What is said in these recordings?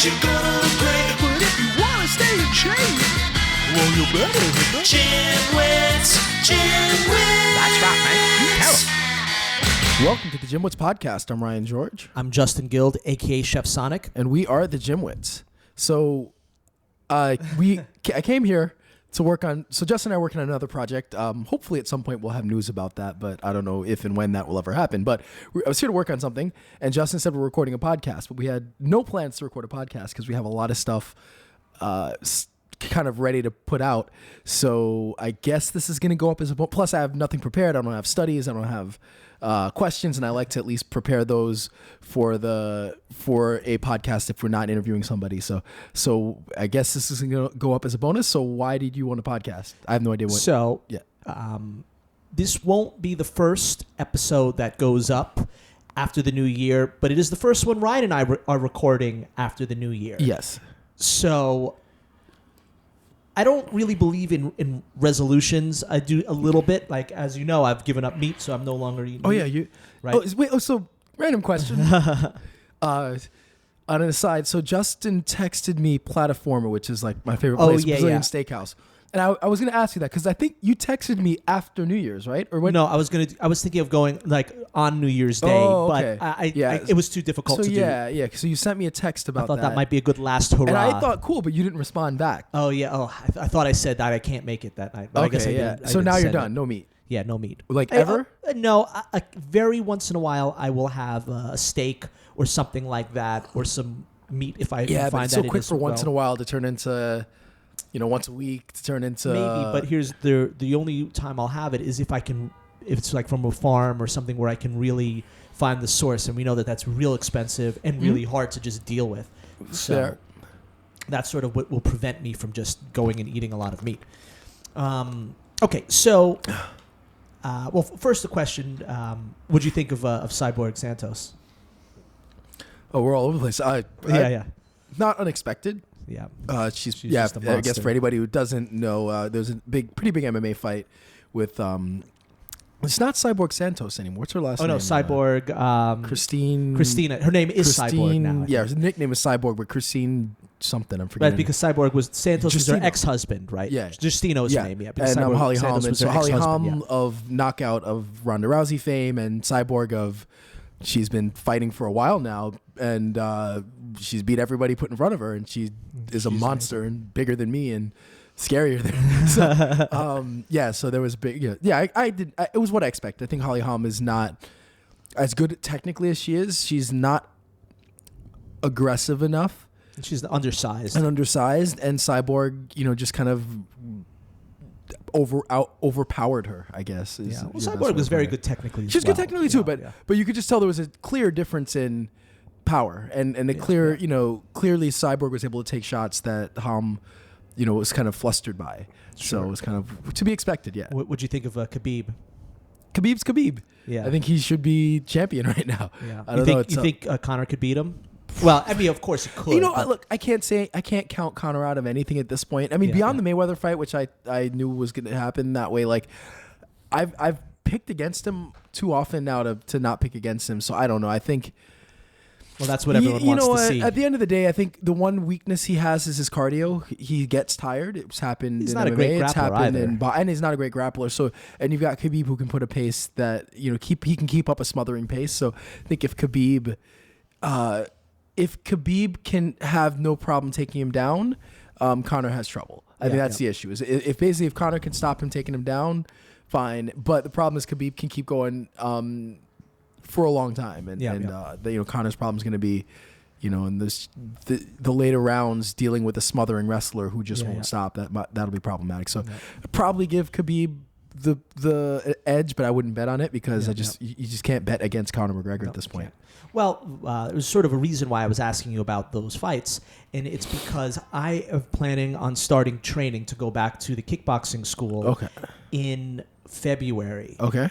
you're gonna look great. But if you wanna stay in shape, well, you better hit the GymWits, GymWits. That's right, man. Tell 'em. Welcome to the GymWits podcast. I'm Ryan George. I'm Justin Guild, a.k.a. Chef Sonic. And we are the GymWits. So I came here to work on, so Justin and I are working on another project. Hopefully at some point we'll have news about that, but I don't know if and when that will ever happen. But I was here to work on something, and Justin said we're recording a podcast, but we had no plans to record a podcast because we have a lot of stuff kind of ready to put out. So I guess this is going to go up as a plus. I have nothing prepared. I don't have studies. I don't have questions, and I like to at least prepare those for a podcast if we're not interviewing somebody. So I guess this is going to go up as a bonus. So why did you want a podcast? I have no idea what. So yeah. This won't be the first episode that goes up after the new year, but it is the first one Ryan and I are recording after the new year. Yes. So I don't really believe in resolutions. I do a little bit. Like, as you know, I've given up meat, so I'm no longer eating meat. Oh, yeah. You, right. So random question. On an aside, so Justin texted me Plataforma, which is like my favorite place, Brazilian steakhouse. And I was going to ask you that because I think you texted me after New Year's, right? Or when? No, I was thinking of going like on New Year's Day, okay. but it was too difficult to do. Yeah. So you sent me a text about that. I thought that might be a good last hurrah. And I thought, cool, but you didn't respond back. Oh, yeah. Oh, I thought I said that I can't make it that night. But okay, I guess I yeah. didn't. So now you're done. No meat. Yeah, no meat. Like ever? No. Very once in a while, I will have a steak or something like that, or some meat if I find that it is. Yeah, but it's so quick for once in a while to turn into, once a week to turn into. Maybe, but here's the only time I'll have it is if it's like from a farm or something where I can really find the source, and we know that that's real expensive and really hard to just deal with. So that's sort of what will prevent me from just going and eating a lot of meat. Okay, so, first the question, what'd you think of Cyborg Santos? Oh, we're all over the place. Yeah. Not unexpected. Yeah. She's just a monster. I guess for anybody who doesn't know, there's a pretty big MMA fight with, it's not Cyborg Santos anymore. What's her last name? Oh, no, Cyborg. Christina. Her name is Cyborg now. Yeah, her nickname is Cyborg, but Christine something, I'm forgetting. Right, because Cyborg was Santos was her ex-husband, right? Yeah. Justino's name, yeah. And Holly Holm. So Holly Holm of Knockout of Ronda Rousey fame, and Cyborg of, she's been fighting for a while now, and she's beat everybody put in front of her, and she's a monster and bigger than me and scarier than me. So there was big. It was what I expected. I think Holly Holm is not as good technically as she is. She's not aggressive enough. She's undersized. And Cyborg, just kind of overpowered her, I guess. Cyborg was very good technically. She was good technically too, but you could just tell there was a clear difference in power, and clearly Cyborg was able to take shots that Holm, was kind of flustered by. Sure. So it was kind of to be expected. Yeah. What'd you think of Khabib? Khabib's Khabib. Yeah. I think he should be champion right now. Yeah. I don't know. You think Conor could beat him? Well, I mean, of course he could. Look, I can't count Conor out of anything at this point. I mean, beyond the Mayweather fight, which I knew was going to happen that way. Like, I've picked against him too often now to not pick against him. So I don't know. I think. Well, that's what everyone wants to see. At the end of the day, I think the one weakness he has is his cardio. He gets tired. It's happened. He's in not MMA. A great grappler either. And he's not a great grappler. So, and you've got Khabib who can put a pace that he can keep up a smothering pace. So I think if Khabib can have no problem taking him down, Conor has trouble. I think that's the issue. If Conor can stop him taking him down, fine. But the problem is Khabib can keep going for a long time, and Conor's problem is going to be, in the later rounds dealing with a smothering wrestler who just won't stop. That'll be problematic. So I'd probably give Khabib the edge, but I wouldn't bet on it because you just can't bet against Conor McGregor at this point. Well, it was sort of a reason why I was asking you about those fights, and it's because I am planning on starting training to go back to the kickboxing school in February. Okay.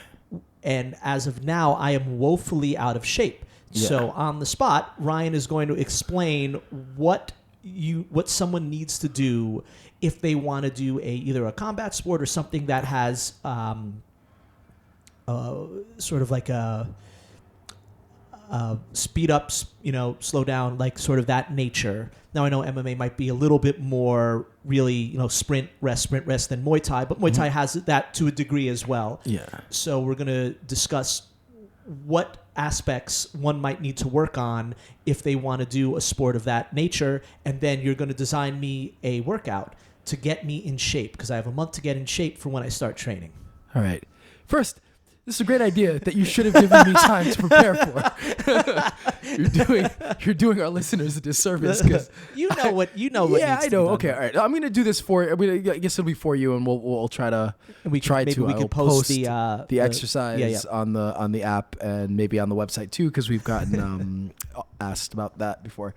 And as of now, I am woefully out of shape. Yeah. So on the spot, Ryan is going to explain what someone needs to do if they want to do either a combat sport or something that has sort of like a speed up, slow down, like sort of that nature. Now I know MMA might be a little bit more really, sprint, rest than Muay Thai, but Muay Thai has that to a degree as well. Yeah. So we're going to discuss what aspects one might need to work on if they want to do a sport of that nature, and then you're going to design me a workout to get me in shape, because I have a month to get in shape for when I start training. All right. First, this is a great idea that you should have given me time to prepare for. You're doing our listeners a disservice because what yeah, needs to I be know. done. Okay, all right. I'm gonna do this for. I guess it'll be for you, and we'll try to. We can post the exercise on the app and maybe on the website too, because we've gotten asked about that before.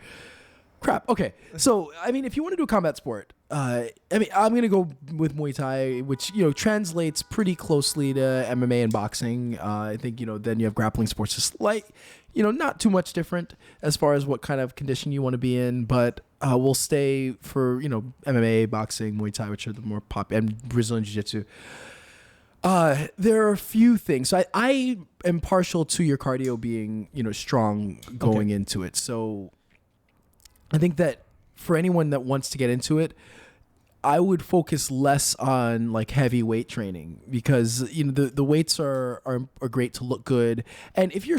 Crap. Okay. So, if you want to do a combat sport, I'm going to go with Muay Thai, which, translates pretty closely to MMA and boxing. I think, then you have grappling sports, just not too much different as far as what kind of condition you want to be in, but we'll stay for, MMA, boxing, Muay Thai, which are the more popular, and Brazilian Jiu-Jitsu. There are a few things. So I am partial to your cardio being, strong going into it. So I think that for anyone that wants to get into it, I would focus less on like heavy weight training, because the weights are great to look good. And if you're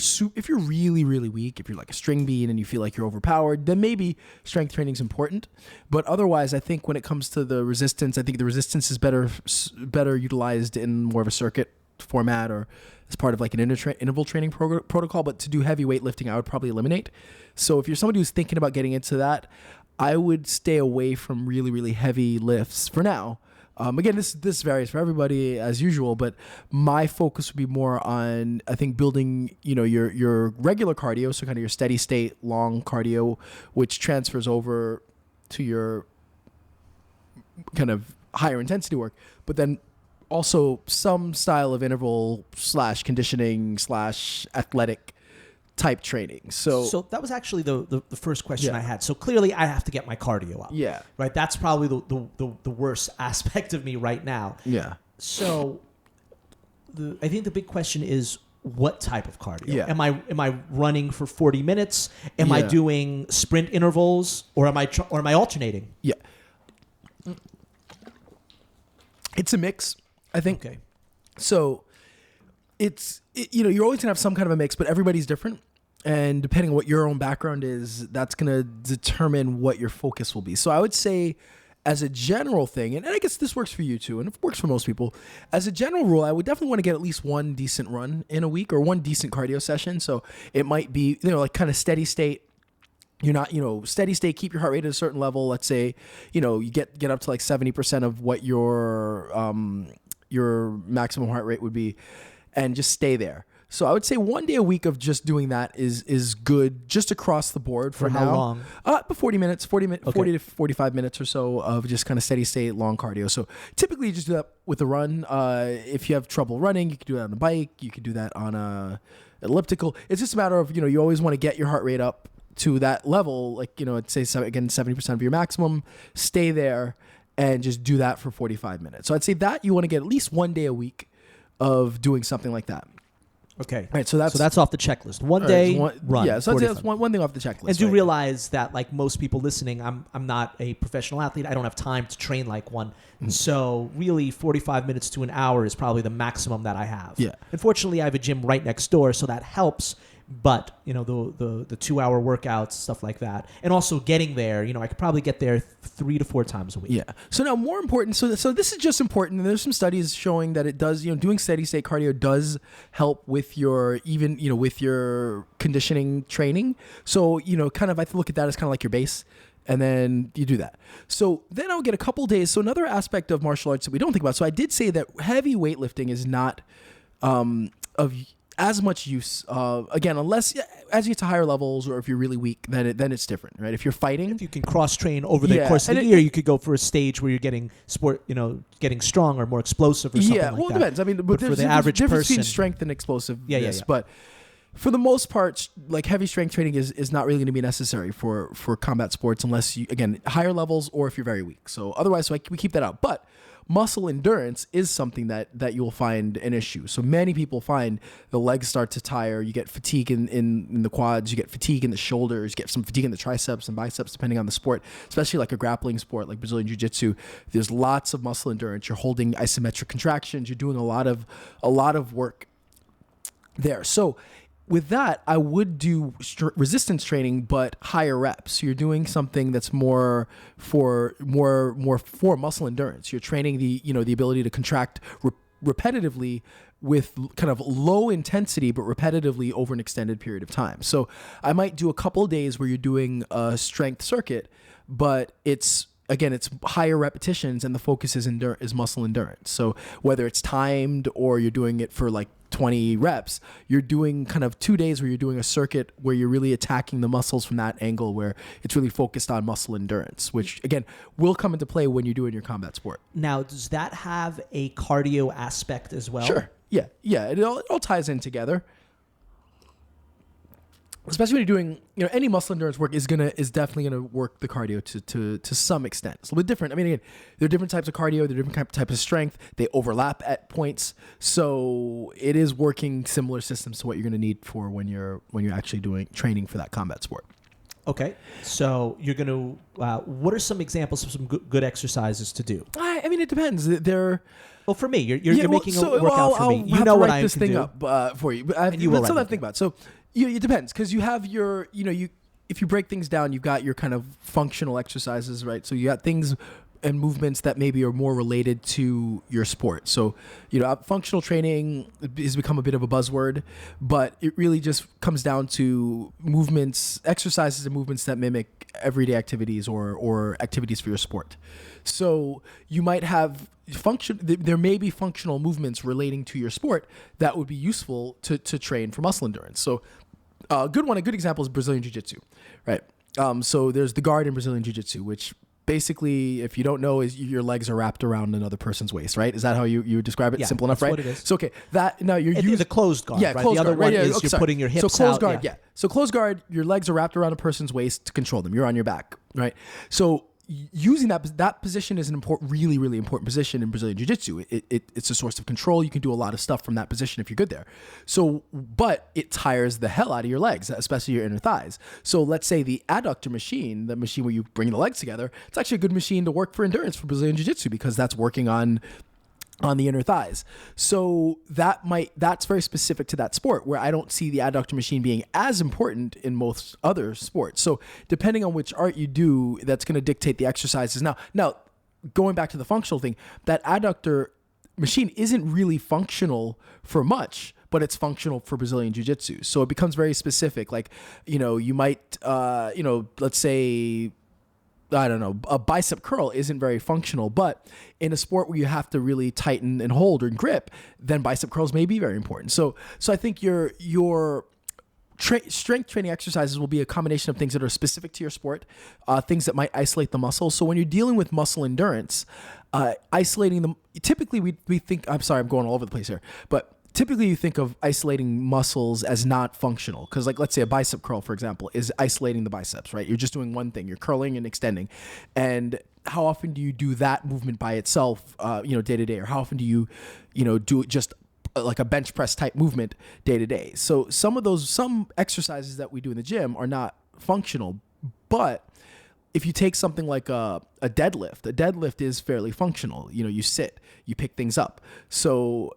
really, really weak, if you're like a string bean and you feel like you're overpowered, then maybe strength training is important. But otherwise, I think when it comes to the resistance, I think the resistance is better utilized in more of a circuit format or as part of like an interval training protocol. But to do heavy weightlifting, I would probably eliminate. So if you're somebody who's thinking about getting into that, I would stay away from really, really heavy lifts for now. Again, this varies for everybody as usual, but my focus would be more on, I think, building, your regular cardio, so kind of your steady state, long cardio, which transfers over to your kind of higher intensity work, but then also some style of interval / conditioning / athletic type training. So that was actually the first question I had. So clearly I have to get my cardio up. Yeah. Right. That's probably the worst aspect of me right now. Yeah. So I think the big question is, what type of cardio? Yeah. Am I running for 40 minutes? Am I doing sprint intervals, or am I alternating? Yeah. It's a mix, I think. Okay. So you're always gonna have some kind of a mix, but everybody's different. And depending on what your own background is, that's going to determine what your focus will be. So I would say, as a general thing, and I guess this works for you too, and it works for most people, as a general rule, I would definitely want to get at least one decent run in a week, or one decent cardio session. So it might be, like kind of steady state. You're not, steady state, keep your heart rate at a certain level. Let's say, you get up to like 70% of what your maximum heart rate would be, and just stay there. So I would say 1 day a week of just doing that is good, just across the board for how now. long? 40 minutes, 40 Okay. to 45 minutes or so of just kind of steady state long cardio. So typically you just do that with a run. If you have trouble running, you can do that on a bike. You can do that on a elliptical. It's just a matter of, you always want to get your heart rate up to that level. Like, I'd say, again, 70% of your maximum, stay there and just do that for 45 minutes. So I'd say that you want to get at least 1 day a week of doing something like that. Okay. All right, so that's off the checklist. One day run. Yeah, so that's one thing off the checklist. And do realize that, like most people listening, I'm not a professional athlete. I don't have time to train like one. So really, 45 minutes to an hour is probably the maximum that I have. Yeah. Unfortunately, I have a gym right next door, so that helps. But the 2-hour workouts, stuff like that, and also getting there, I could probably get there 3 to 4 times a week. Yeah. So now, more important. So this is just important. There's some studies showing that it does. Doing steady state cardio does help with your with your conditioning training. So kind of I look at that as kind of like your base. And then you do that. So then I'll get a couple days. So another aspect of martial arts that we don't think about. So I did say that heavy weightlifting is not of as much use, again, unless as you get to higher levels, or if you're really weak, then it's different, right? If you're fighting, if you can cross train over the course of the year, you could go for a stage where you're getting getting strong or more explosive or something like that. Yeah, well, it depends. I mean, but for the average difference person, between strength and explosiveness. Yeah. But for the most part, like heavy strength training is not really going to be necessary for combat sports, unless you, again, higher levels or if you're very weak. So otherwise, we keep that out. But muscle endurance is something that you'll find an issue. So many people find the legs start to tire. You get fatigue in the quads. You get fatigue in the shoulders. You get some fatigue in the triceps and biceps, depending on the sport, especially like a grappling sport like Brazilian Jiu-Jitsu. There's lots of muscle endurance. You're holding isometric contractions. You're doing a lot of work there. So with that, I would do resistance training, but higher reps. So you're doing something that's more for muscle endurance. You're training the ability to contract repetitively with kind of low intensity, but repetitively over an extended period of time. So I might do a couple of days where you're doing a strength circuit, but it's higher repetitions, and the focus is muscle endurance. So whether it's timed or you're doing it for like 20 reps, you're doing kind of 2 days where you're doing a circuit where you're really attacking the muscles from that angle, where it's really focused on muscle endurance, which again will come into play when you're doing your combat sport. Now, does that have a cardio aspect as well? Sure. Yeah. It all ties in together. Especially when you're doing, any muscle endurance work is definitely gonna work the cardio to some extent. It's a little bit different. I mean, again, there are different types of cardio, there are different types of strength. They overlap at points, so it is working similar systems to what you're gonna need for when you're actually doing training for that combat sport. Okay, so you're gonna. What are some examples of some good exercises to do? I mean, it depends. They're Well, for me, you're making a workout for me. You know what I this can thing do. up for you. And you will that's something write to think about. So it depends, because you have your, if you break things down, you've got your kind of functional exercises, right? So you got things and movements that maybe are more related to your sport. So, functional training has become a bit of a buzzword, but it really just comes down to exercises and movements that mimic everyday activities or activities for your sport. So you might have there may be functional movements relating to your sport that would be useful to train for muscle endurance. So a good example is Brazilian Jiu-Jitsu, right? So there's the guard in Brazilian Jiu-Jitsu, which basically, if you don't know, is your legs are wrapped around another person's waist, right? Is that how you would describe it? Yeah, Simple enough, that's right? what it is. So okay, that now you're using the closed guard, right? Closed the other guard, one right? is you're putting your hips so closed out. guard, yeah. So closed guard, your legs are wrapped around a person's waist to control them. You're on your back, right? So using that position is an really, really important position in Brazilian Jiu-Jitsu. It's a source of control. You can do a lot of stuff from that position if you're good there. So, but it tires the hell out of your legs, especially your inner thighs. So let's say the adductor machine, the machine where you bring the legs together, it's actually a good machine to work for endurance for Brazilian Jiu-Jitsu, because that's working on the inner thighs. So that's very specific to that sport, where I don't see the adductor machine being as important in most other sports. So depending on which art you do, that's going to dictate the exercises. Now going back to the functional thing, that adductor machine isn't really functional for much, but it's functional for Brazilian Jiu-Jitsu. So it becomes very specific. Like, you might, let's say, I don't know, a bicep curl isn't very functional, but in a sport where you have to really tighten and hold or grip, then bicep curls may be very important. So I think your strength training exercises will be a combination of things that are specific to your sport, things that might isolate the muscle. So when you're dealing with muscle endurance, isolating them, typically we think, I'm sorry, I'm going all over the place here, but typically you think of isolating muscles as not functional, because like, let's say a bicep curl, for example, is isolating the biceps, right? You're just doing one thing, you're curling and extending. And how often do you do that movement by itself, day to day? Or how often do you do it just like a bench press type movement day to day? So some exercises that we do in the gym are not functional, but if you take something like a deadlift is fairly functional. You sit, you pick things up. So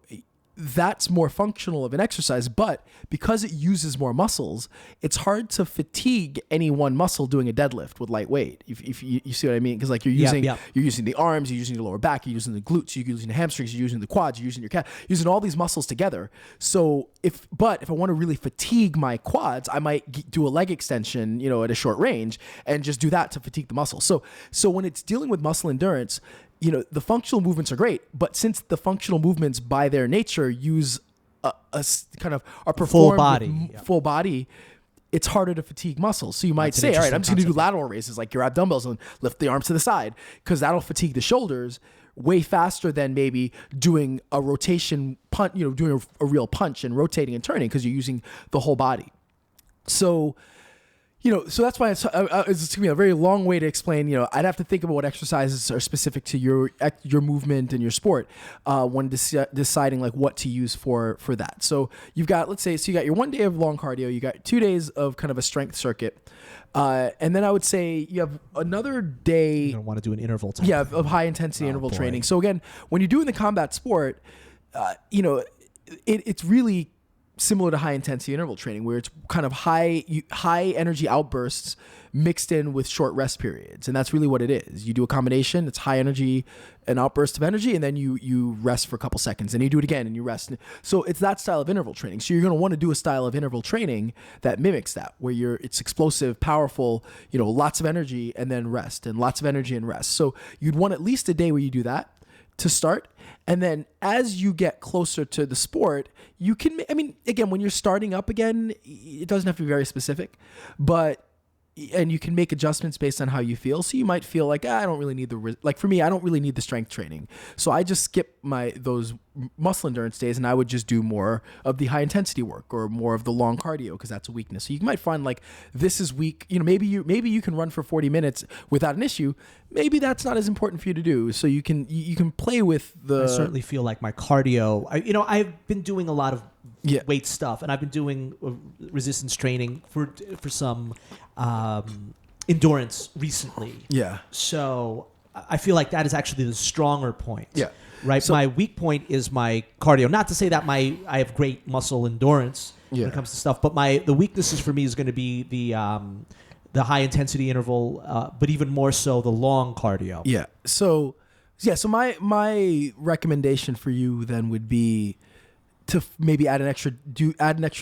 that's more functional of an exercise, but because it uses more muscles, it's hard to fatigue any one muscle doing a deadlift with light weight. If you see what I mean? Because like you're using the arms, you're using your lower back, you're using the glutes, you're using the hamstrings, you're using the quads, you're using your calf, using all these muscles together. So if I want to really fatigue my quads, I might do a leg extension, at a short range, and just do that to fatigue the muscle. So when it's dealing with muscle endurance, the functional movements are great, but since the functional movements by their nature use a kind of are performed full body, it's harder to fatigue muscles. So you might say, all right, I'm just going to do lateral raises, like grab dumbbells and lift the arms to the side, because that'll fatigue the shoulders way faster than maybe doing a rotation punch, doing a real punch and rotating and turning, because you're using the whole body. So So that's why it's going to be a very long way to explain. I'd have to think about what exercises are specific to your movement and your sport when deciding like what to use for that. So you've got, let's say, you got your 1 day of long cardio, you got 2 days of kind of a strength circuit, and then I would say you have another day. You don't want to do an interval type. Yeah, of high intensity interval training. So again, when you're doing the combat sport, it's really similar to high intensity interval training, where it's kind of high energy outbursts mixed in with short rest periods. And that's really what it is. You do a combination. It's high energy, an outburst of energy, and then you rest for a couple seconds, and you do it again and you rest. So it's that style of interval training. So you're going to want to do a style of interval training that mimics that, where it's explosive, powerful, lots of energy and then rest, and lots of energy and rest. So you'd want at least a day where you do that to start. And then as you get closer to the sport, you can, again, when you're starting up again, it doesn't have to be very specific, and you can make adjustments based on how you feel. So you might feel like, I don't really need like for me, I don't really need the strength training. So I just skip those muscle endurance days, and I would just do more of the high intensity work or more of the long cardio, because that's a weakness. So you might find like, this is weak. Maybe you can run for 40 minutes without an issue. Maybe that's not as important for you to do. So you can play with the. I certainly feel like my cardio. I've been doing a lot of weight stuff, and I've been doing resistance training for some endurance recently. Yeah. So I feel like that is actually the stronger point. Yeah. Right. So, my weak point is my cardio. Not to say that I have great muscle endurance when it comes to stuff, but the weaknesses for me is going to be the high intensity interval, but even more so the long cardio. Yeah. So my recommendation for you then would be to maybe add an extra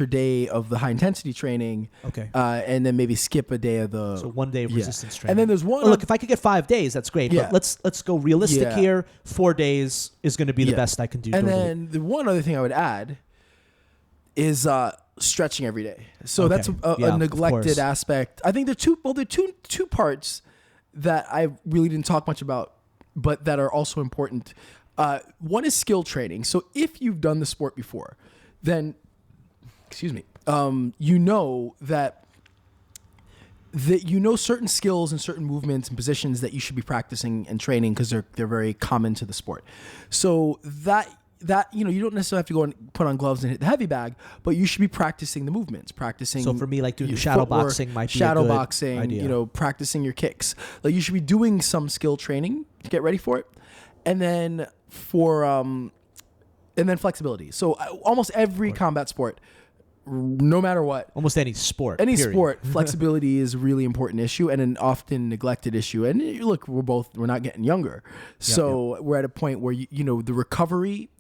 day of the high intensity training. Okay. And then maybe skip a day of the. So 1 day of resistance training. And then there's one. Look, if I could get 5 days, that's great. Yeah. But let's go realistic here. 4 days is going to be the best I can do. And then the one other thing I would add is stretching every day. So Okay. that's a neglected aspect. I think there are two parts that I really didn't talk much about, but that are also important. One is skill training. So if you've done the sport before, then, you know that certain skills and certain movements and positions that you should be practicing and training, because they're very common to the sport. So that you don't necessarily have to go and put on gloves and hit the heavy bag, but you should be practicing the movements, practicing. So for me, like doing shadow boxing might be a good idea. Practicing your kicks. Like you should be doing some skill training to get ready for it. And then flexibility. So almost every combat sport, no matter what, almost any sport, sport, flexibility is a really important issue and an often neglected issue. And look, we're not getting younger, so we're at a point where the recovery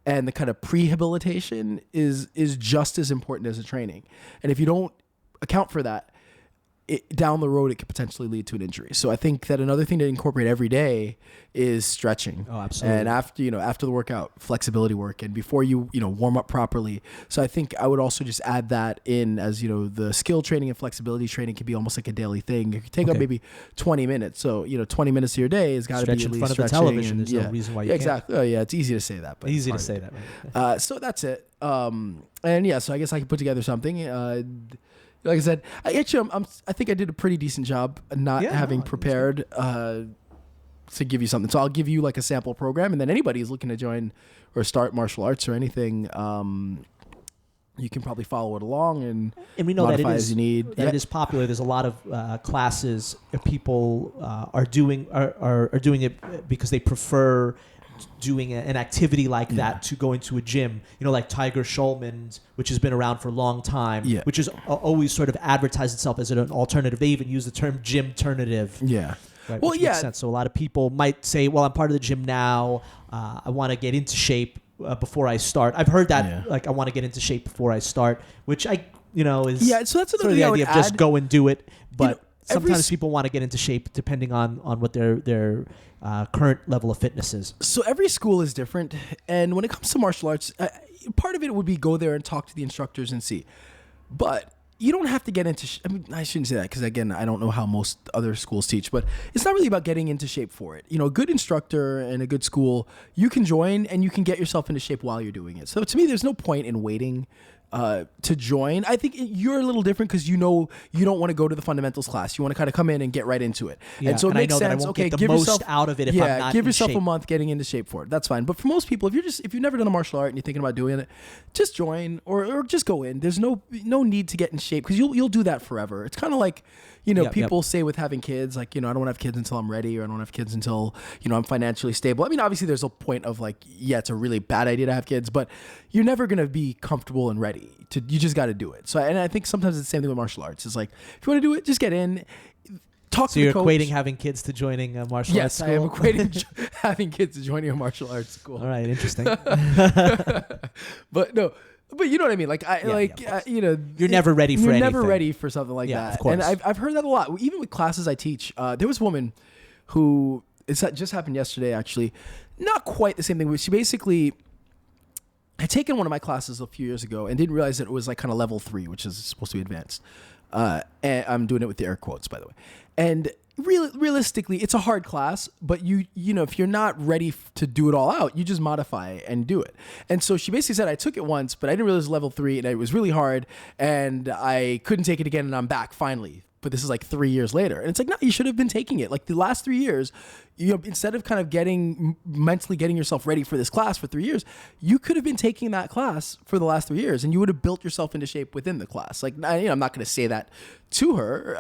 and the kind of prehabilitation is just as important as the training. And if you don't account for that, down the road, it could potentially lead to an injury. So I think that another thing to incorporate every day is stretching. Oh, absolutely. And after the workout, flexibility work, and before you warm up properly. So I think I would also just add that in as the skill training and flexibility training can be almost like a daily thing. You can take up maybe 20 minutes. So 20 minutes of your day has got to be at least in front of the stretching. television. There's no reason why you can't. Exactly. Oh yeah, it's easy to say that, but easy to say that. Right? So that's it. So I guess I can put together something. Like I said, I think I did a pretty decent job not having prepared to give you something. So I'll give you like a sample program, and then anybody who's looking to join or start martial arts or anything, you can probably follow it along and we know modify that as you need. It is popular. There's a lot of classes people are doing it because they prefer doing an activity like that to go into a gym, like Tiger Schulman's, which has been around for a long time, which has always sort of advertised itself as an alternative. They even use the term gym-ternative. Yeah. Right, which makes sense. So a lot of people might say, well, I'm part of the gym now. I want to get into shape before I start. I've heard that, like, I want to get into shape before I start, which is so that's sort of the idea of just go and do it. But sometimes people want to get into shape depending on what their current level of fitness is. So every school is different, and when it comes to martial arts, part of it would be go there and talk to the instructors and see. But you don't have to get into I shouldn't say that, because again, I don't know how most other schools teach, but it's not really about getting into shape for it. A good instructor and a good school, you can join and you can get yourself into shape while you're doing it. So to me, there's no point in waiting to join. I think you're a little different because you don't want to go to the fundamentals class. You want to kind of come in and get right into it. Yeah, and so it I makes know sense. that I won't Okay, get the give most yourself out of it if I'm not give in yourself shape. a month getting into shape for it. That's fine. But for most people, if you've never done a martial art and you're thinking about doing it, just join or just go in. There's no need to get in shape because you'll do that forever. It's kind of like people say with having kids, like I don't want to have kids until I'm ready, or I don't want to have kids until I'm financially stable. I mean, obviously there's a point of like, yeah, it's a really bad idea to have kids, but you're never gonna be comfortable and ready. You just got to do it. So, and I think sometimes it's the same thing with martial arts. It's like, if you want to do it, just get in. Talk to the coach. So you're equating having kids to joining a martial arts school? Yes, I am equating having kids to joining a martial arts school. All right, interesting. But no. But you know what I mean? Like, you're never ready for anything. You're never ready for something like that. Of course. And I've heard that a lot. Even with classes I teach, there was a woman who, just happened yesterday, actually. Not quite the same thing, but she basically had taken one of my classes a few years ago and didn't realize that it was like kind of level 3, which is supposed to be advanced. And I'm doing it with the air quotes, by the way. And realistically, it's a hard class, but you if you're not ready to do it all out, you just modify and do it. And so she basically said, I took it once, but I didn't realize it was level 3 and it was really hard and I couldn't take it again and I'm back finally. But this is like 3 years later. And it's like, no, you should have been taking it. Like the last 3 years, instead of kind of mentally getting yourself ready for this class for 3 years, you could have been taking that class for the last 3 years and you would have built yourself into shape within the class. Like, I'm not going to say that to her.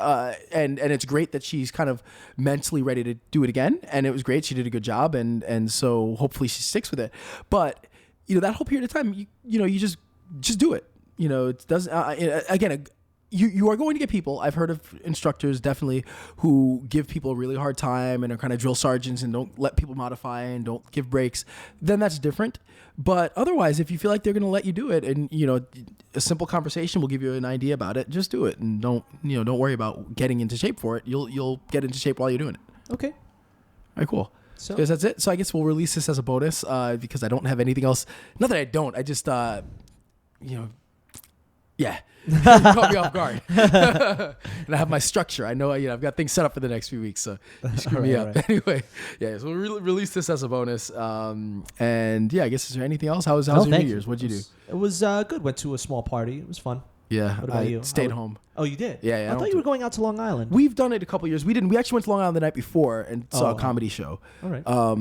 And it's great that she's kind of mentally ready to do it again. And it was great. She did a good job. And so hopefully she sticks with it. But, that whole period of time, you just do it. It doesn't, again, you are going to get people. I've heard of instructors definitely who give people a really hard time and are kind of drill sergeants and don't let people modify and don't give breaks. Then that's different. But otherwise, if you feel like they're going to let you do it and, a simple conversation will give you an idea about it, just do it and don't worry about getting into shape for it. You'll get into shape while you're doing it. Okay. All right, cool. So because that's it. So I guess we'll release this as a bonus because I don't have anything else. Not that I don't. I just, yeah. You caught me off guard. And I have my structure. I know, I've got things set up for the next few weeks, so you screw me up. Right. Anyway, yeah, so we'll release this as a bonus. And yeah, I guess, is there anything else? How was your New Year's? What'd you do? It was good. Went to a small party. It was fun. Yeah. What about you? Stayed home. Oh, you did? Yeah. I thought you were going out to Long Island. We've done it a couple years. We didn't. We actually went to Long Island the night before and saw a comedy show. All right. I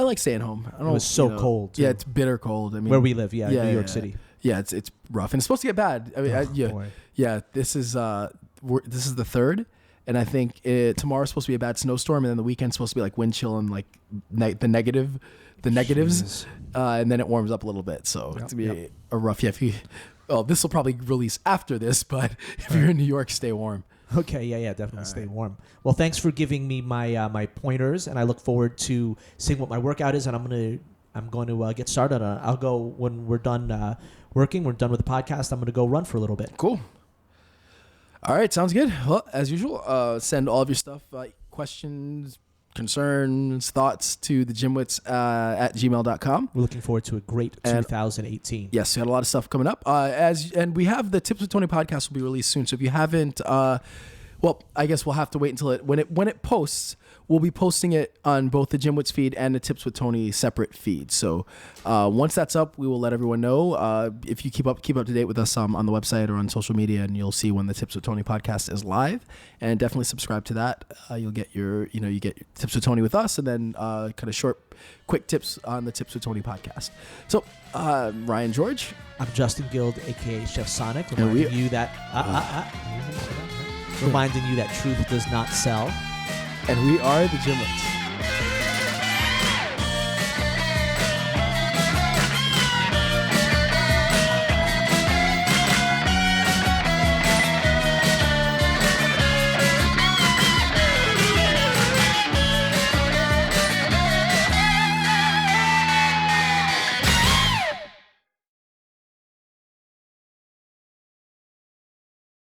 like staying home. It was so cold, too. Yeah, it's bitter cold. I mean, where we live, New York City. Yeah, it's rough, and it's supposed to get bad. I mean, boy. Yeah. This is the 3rd, and I think tomorrow's supposed to be a bad snowstorm, and then the weekend's supposed to be like wind chill and like the negatives, and then it warms up a little bit. So it's gonna be a rough. Yeah, this will probably release after this, but if you're in New York, stay warm. Okay, yeah, definitely stay warm. Well, thanks for giving me my my pointers, and I look forward to seeing what my workout is, and I'm going to get started on it. I'll go when we're done working. We're done with the podcast. I'm going to go run for a little bit. Cool. All right, sounds good. Well, as usual, send all of your stuff, questions, concerns, thoughts to TheGymWits at gmail.com. We're looking forward to a great 2018. Yes, we had a lot of stuff coming up. And we have the Tips with Tony podcast will be released soon. So if you haven't, well, I guess we'll have to wait until when it posts. We'll be posting it on both the GymWits feed and the Tips with Tony separate feeds. So once that's up, we will let everyone know. If you keep up to date with us on the website or on social media, and you'll see when the Tips with Tony podcast is live. And definitely subscribe to that. You'll get you get Tips with Tony with us, and then kind of short, quick tips on the Tips with Tony podcast. So Ryan George, I'm Justin Guild, aka Chef Sonic, reminding you that truth does not sell. And we are the GymWits.